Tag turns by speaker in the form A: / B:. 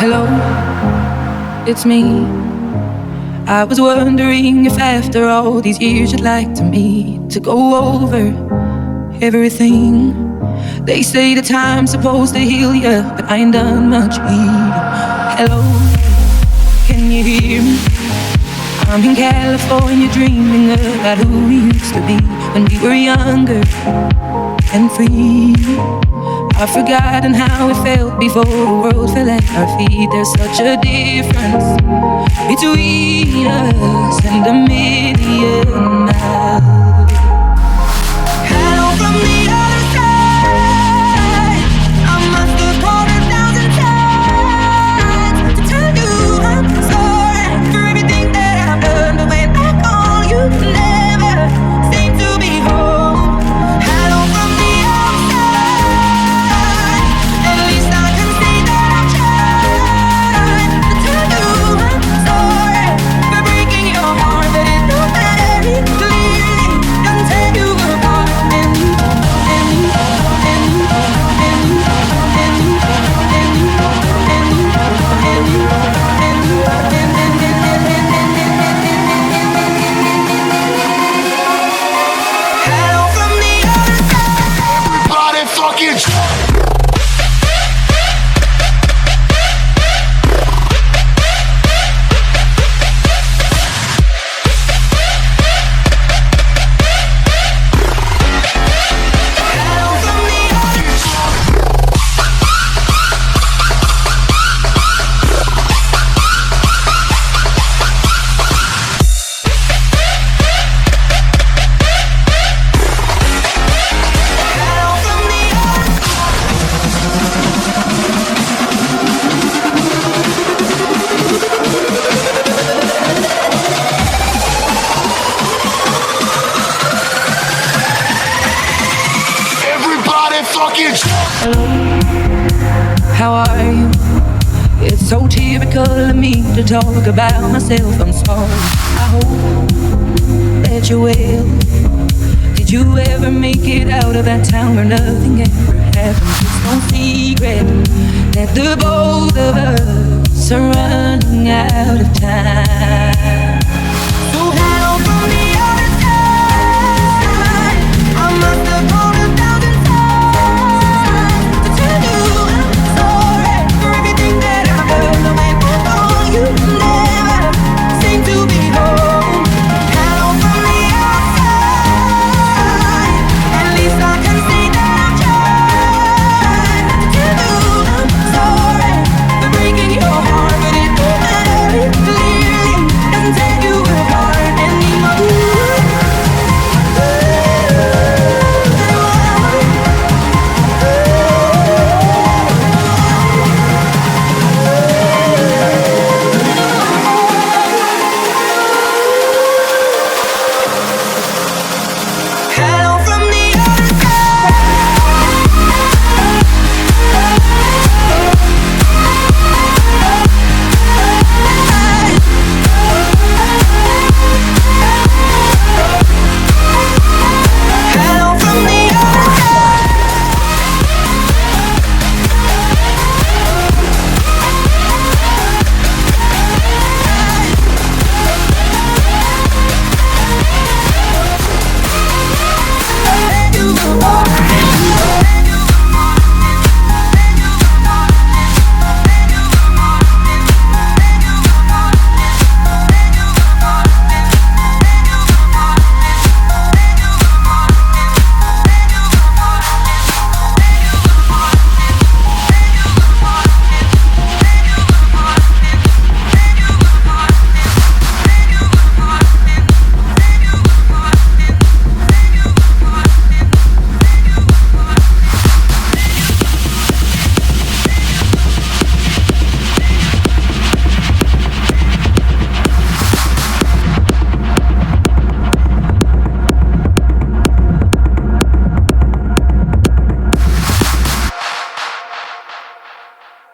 A: Hello, it's me. I was wondering if after all these years you'd like to meet to go over everything. They say the time's supposed to heal ya, but I ain't done much healing. Hello, can you hear me? I'm in California dreaming about who we used to be when we were younger and free. I've forgotten how it felt before the world fell at our feet. There's such a difference between us and a million miles. Hello from the other side. I must have called 1,000 times to tell you I'm sorry for everything that I've done. But when I call, you never seem to be home. Hello from the outside. At least I can say that I tried to tell you I'm sorry for breaking your heart, but it don't very clearly doesn't tear you apart. Hello from the other side.
B: Everybody fucking
A: Hello from the other Hello from the other
B: Everybody fucking
A: Hello, how are you? It's so typical of me to talk about myself. I'm sorry. I hope that you're well. Did you ever make it out of that town where nothing ever happened? It's no secret that the both of us are running out of time.